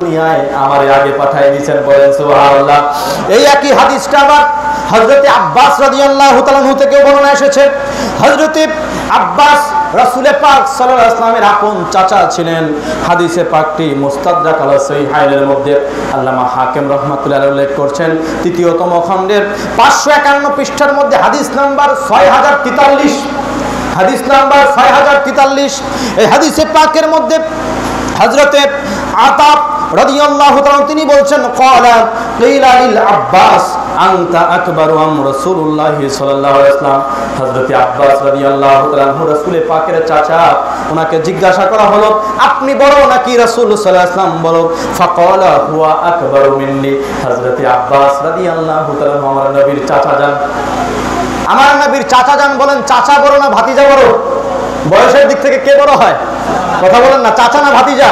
দুনিয়ায় আমারে আগে পাঠিয়ে দিয়েছেন, বলেন সুবহানাল্লাহ। এই একই হাদিসটা আবার হযরতে আব্বাস রাদিয়াল্লাহু তাআলা থেকে বর্ণনা এসেছে। হযরতে আব্বাস রাসূল পাক সাল্লাল্লাহু আলাইহি ওয়াসাল্লামের আপন চাচা ছিলেন। হাদিসে পাকটি মুস্তাদরাক আলা সহিহাইনের মধ্যে আল্লামা হাকিম রাহমাতুল্লাহ আলাইহি উল্লেখ করছেন, তৃতীয়তম খণ্ডের 551 পৃষ্ঠার মধ্যে হাদিস নাম্বার 6043, হাদিস নাম্বার 6043। এই হাদিসে পাকের মধ্যে হযরতে আতা রাদিয়াল্লাহু তাআলা তিনি বলছেন, ক্বালা কিলা লিল আব্বাস আনতা আকবারু আম রাসূলুল্লাহ সাল্লাল্লাহু আলাইহি ওয়াসাল্লাম। হযরত আব্বাস রাদিয়াল্লাহু তাআলা রাসূল পাকের চাচা, ওনাকে জিজ্ঞাসা করা হলো, আপনি বড় নাকি রাসূল সাল্লাল্লাহু আলাইহি ওয়াসাল্লাম বড়? ফাকালা হুয়া আকবারু মিন্নি। হযরত আব্বাস রাদিয়াল্লাহু তাআলা আমার নবীর চাচা যান, আমার নবীর চাচা যান। বলেন চাচা বড় না ভাতিজা বড়? বয়সের দিক থেকে কে বড় হয়? কথা বলেন না, চাচা না ভাতিজা?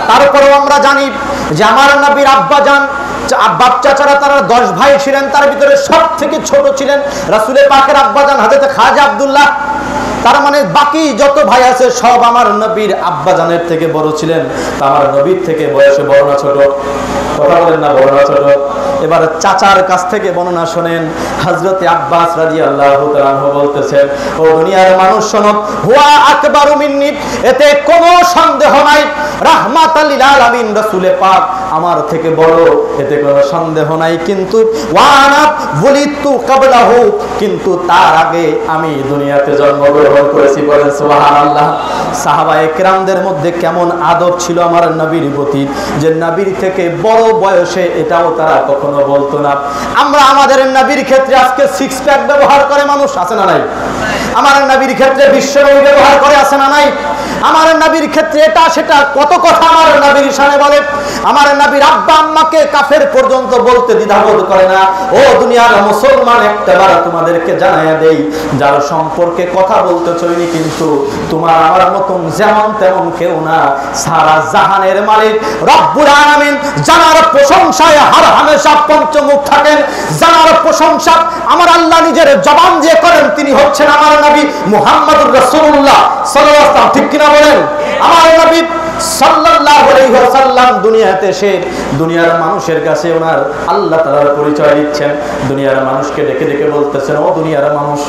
তারপরেও আমরা জানি যে আমার নবীর আব্বা যান, বাপ চাচারা তারা 10 ভাই ছিলেন, তার ভিতরে সব থেকে ছোট ছিলেন রাসূলের পাকের আব্বা যান হযরত খাজা আব্দুল্লাহ। তার মানে বাকি যত ভাই আছে সব আমার নবীর আব্বা জানের থেকে বড় ছিলেন। তা আমার নবীর থেকে বয়সে বড় না ছোট? কথা বলেন না, বড় না ছোট? এবার চাচার কাছ থেকে বর্ণনা শোনেন। হযরতে আব্বাস রাদিয়াল্লাহু তাআলা বলতেছেন, ও দুনিয়ার মানুষ শোনো, হুয়া আকবারু মিন্নি, এতে কোনো সন্দেহ নাই। রাহমাতাল লিল আলামিন রাসূল পাক আমার থেকে বড়, এতে কোনো সন্দেহ নাই। কিন্তু ওয়ানা ওয়ালিদতু ক্বাবলাহু, কিন্তু তার আগে আমি দুনিয়াতে জন্মগ্রহণ করেছি। বলেন সুবহানাল্লাহ। সাহাবায়ে কেরামদের মধ্যে কেমন আদব ছিল আমার নবীর প্রতি, যে নবীর থেকে বড় বয়সে এটাও তারা কখনো বলতো না। আমরা আমাদের নবীর ক্ষেত্রে আজকে 6 প্যাক ব্যবহার করে মানুষ আছে না নাই? আমার নবীর ক্ষেত্রে বিশ্বনবী ব্যবহার করে আছে না নাই? আমার নবীর ক্ষেত্রে এটা সেটা কত কথা আমার নবীর শানে বলে। আমার নবীর আব্বা আম্মাকে কাফের পর্যন্ত বলতে দ্বিধাবোধ করে না। ও দুনিয়ার মুসলমান, একটাবার তোমাদেরকে জানাইয়া দেই, যার সম্পর্কে কথা বলতে চলিনি, কিন্তু তোমার আমার মতন যেমন তেমন কেউ না। সারা জাহানের মালিক রব্বুল আলামিন, যার প্রশংসায় হর হামেশা পঞ্চমুখ থাকেন, যার প্রশংসা আমার আল্লাহ নিজের জবান দিয়ে করেন, তিনি হচ্ছেন আমার নবী মুহাম্মদুর রাসূলুল্লাহ সাল্লাল্লাহু আলাইহি ওয়াসাল্লাম। ঠিক কিনা বলেন? আমার নবী সাল্লাল্লাহু আলাইহি ওয়াসাল্লাম দুনিয়াতে এসে দুনিয়ার মানুষের কাছে ওনার আল্লাহ তাআলার পরিচয় দিচ্ছেন। দুনিয়ার মানুষকে ডেকে ডেকে বলতেছেন, ও দুনিয়ার মানুষ,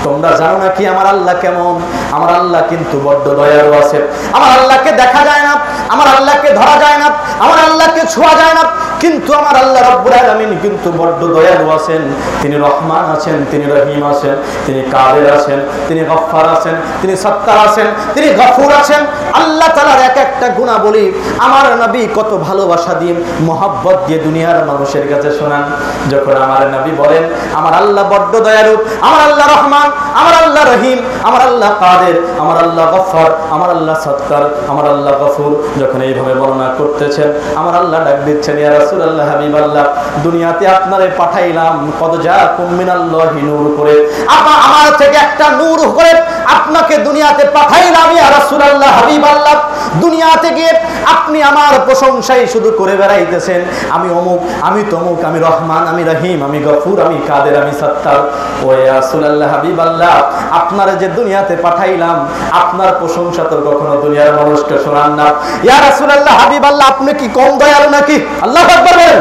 তোমরা জানো না কি আমার আল্লাহ কেমন? আমার আল্লাহ কিন্তু বড্ড দয়ালু আছে। আমার আল্লাহকে দেখা যায় না, আমার আল্লাহকে ধরা যায় না, আমার আল্লাহকে ছোঁয়া যায় না, কিন্তু আমার আল্লাহ রব্বুল আলামিন কিন্তু বড্ড দয়ালু আছেন। তিনি রহমান আছেন, তিনি রহিম আছেন, তিনি কাদের আছেন, তিনি গফফার আছেন, তিনি সত্তার আছেন, তিনি গফুর আছেন। আল্লাহ তাআলার এক একটা গুণাবলী আমার নবী কত ভালোবাসা দিয়ে মহব্বত দিয়ে দুনিয়ার মানুষের কাছে শোনান। যখন আমার নবী বলেন আমার আল্লাহ বড্ড দয়ালু, আমার আল্লাহ রহমান, আমার আল্লাহ রহিম, আমার আল্লাহ কাদের, আমার আল্লাহ গফফার, আমার আল্লাহ সত্তার, আমার আল্লাহ গফুর, যখন এইভাবে বর্ণনা করতেছেন, আমার আল্লাহ ডাক দিচ্ছেন, ইয়া রাসূলুল্লাহ, হাবিবাল্লাহ, দুনিয়াতে আপনারে পাঠাইলাম কদ জাকুম মিনাল্লাহি নূর করে, আমার থেকে একটা নূর করে আপনাকে দুনিয়াতে পাঠাইলাম। ইয়া রাসূলুল্লাহ, হাবিবাল্লাহ, দুনিয়াতে গিয়ে আপনি আমার প্রশংসাই শুধু করে বেড়াইতেছেন, আমি অমুক, আমি তমুক, আমি রহমান, আমি রহিম, আমি গফুর, আমি কাদের, আমি সত্তার। ও ইয়া রাসূলুল্লাহ, হাবিবাল্লাহ, আপনারে যে দুনিয়াতে পাঠাইলাম, আপনার প্রশংসা তো কখনো দুনিয়ার মানুষকে শোনান না। ইয়া রাসূলুল্লাহ, হাবিবাল্লাহ, আপনি কি কম দয়ালু নাকি? আল্লাহু আকবার বলেন।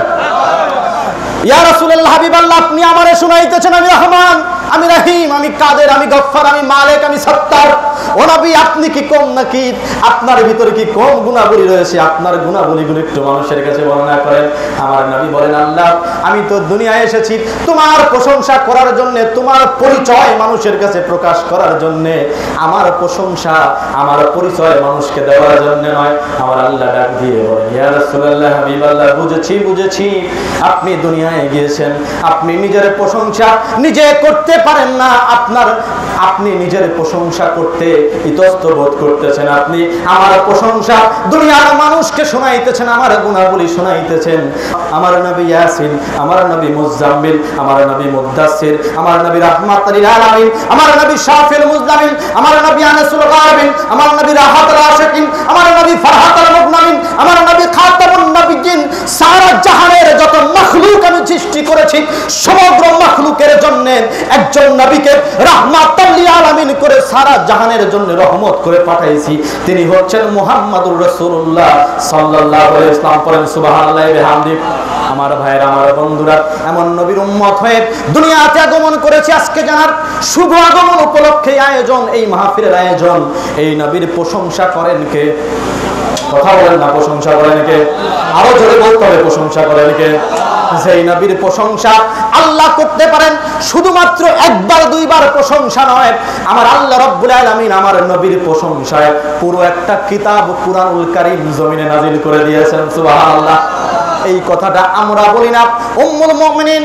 ইয়া রাসূলুল্লাহ, হাবিবাল্লাহ, আপনি আমারে শুনাইতেছেন আমি রহমান, আমি রহিম, আমি কাদের, আমি গফফার, আমি মালিক, আমি সত্তার। ও নবী, আপনি কি কম নাকি? আপনার ভিতরে কি কম গুণাবলী রয়েছে? আপনার গুণাবলীগুলো একটু মানুষের কাছে বর্ণনা করেন। আমার নবী বলেন, আল্লাহ, আমি তো দুনিয়ায় এসেছি তোমার প্রশংসা করার জন্য, তোমার পরিচয় মানুষের কাছে প্রকাশ করার জন্য। আমার প্রশংসা, আমার পরিচয় মানুষকে দেওয়ার জন্য নয়। আমার আল্লাহ ডাক দিয়ে বলেন, ইয়া রাসূলুল্লাহ, হাবিবাল্লাহ, বুঝেছি আপনি দুনিয়ায় গিয়েছেন, আপনি নিজের প্রশংসা নিজে করতে পারেন না, আপনি নিজের প্রশংসা করতে ইতস্তত বোধ করতেছেন, আপনি আমার প্রশংসা দুনিয়ার মানুষকে শোনাইতেছেন, আমার গুণাবলী শোনাইতেছেন। আমার নবী ইয়াসিন, আমার নবী মুজাম্মিল, আমার নবী মুদ্দাসসির, আমার নবী রাহমাতুল লিল আলামিন, আমার নবী শাফিউল মুজলামিন, আমার নবী আনাসুল গায়বিন, আমার নবী রাহাতুল আশিকিন, আমার নবী ফারহাতুল মুগনামিন, আমার নবী খাতামুন নবিয়্যিন। সারা জাহানের যত মাখলুক আমি সৃষ্টি করেছি, সমগ্র মাখলুকের জন্য একজন নবীকে রাহমাতাল লিল আলামিন করে সারা জাহানের জন্য রহমত করে পাঠাইছি, তিনি হচ্ছেন মুহাম্মাদুর রাসূলুল্লাহ সাল্লাল্লাহু আলাইহি ওয়াসাল্লাম। পড়েন সুবহানাল্লাহি ওয়া বিহামদিহি। আমার ভাইরা, আমার বন্ধুরা, এমন নবীর উম্মত হয়ে দুনিয়াতে আগমন করেছে। আজকে জানার শুভ আগমন উপলক্ষে আয়োজন, এই মাহফিলের আয়োজন। এই নবীর প্রশংসা করেন কে? কথা বলেন না, প্রশংসা করেন কে? আরো জোরে বলতে হবে, প্রশংসা করেন কে? সেই নবীর প্রশংসা আল্লাহ করতে পারেন শুধুমাত্র একবার দুইবার প্রশংসা নয়। আমার আল্লাহ রাব্বুল আলামিন আমার নবীর প্রশংসায় পুরো একটা কিতাব কুরআনুল কারীম জমিনে নাজিল করে দিয়েছেন। সুবহানাল্লাহ। এই কথাটা আমরা বলি না। উম্মুল মুমিনিন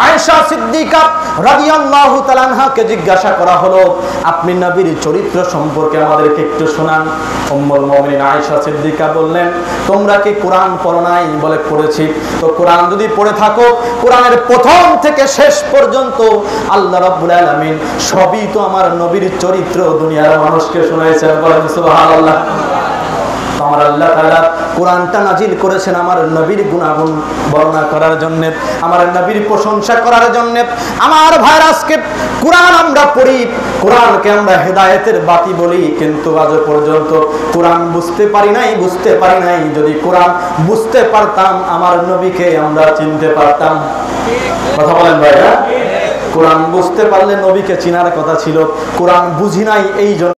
আয়েশা সিদ্দিকা রাদিয়াল্লাহু তাআলা আনহাকে জিজ্ঞাসা করা হলো, আপনি নবীর চরিত্র সম্পর্কে আমাদেরকে একটু শোনান। উম্মুল মুমিনিন আয়েশা সিদ্দিকা বললেন, তোমরা কি কোরআন পড়ো নাই? বলে পড়েছি। তো কোরআন যদি পড়ে থাকো, কোরআনের প্রথম থেকে শেষ পর্যন্ত আল্লাহ রাব্বুল আলামিন সবই তো আমার নবীর চরিত্র দুনিয়ার মানুষকে শোনাইছেন। বলেন সুবহানাল্লাহ। আমার আল্লাহ তাআলা কোরআনটা নাজিল করেছেন আমার নবীর গুণাগুণ বর্ণনা করার জন্য, আমার নবীর প্রশংসা করার জন্য। আমার ভাইরা, আজকে কোরআন আমরা পড়ি, কোরআনকে আমরা হেদায়েতের বাতি বলি, কিন্তু আজ পর্যন্ত কোরআন বুঝতে পারি নাই। যদি কোরআন বুঝতে পারতাম, আমার নবীকে আমরা চিনতে পারতাম। কথা বলেন ভাইরা। কোরআন বুঝতে পারলে নবীকে চিনার কথা ছিল, কোরআন বুঝি নাই, এই জন্য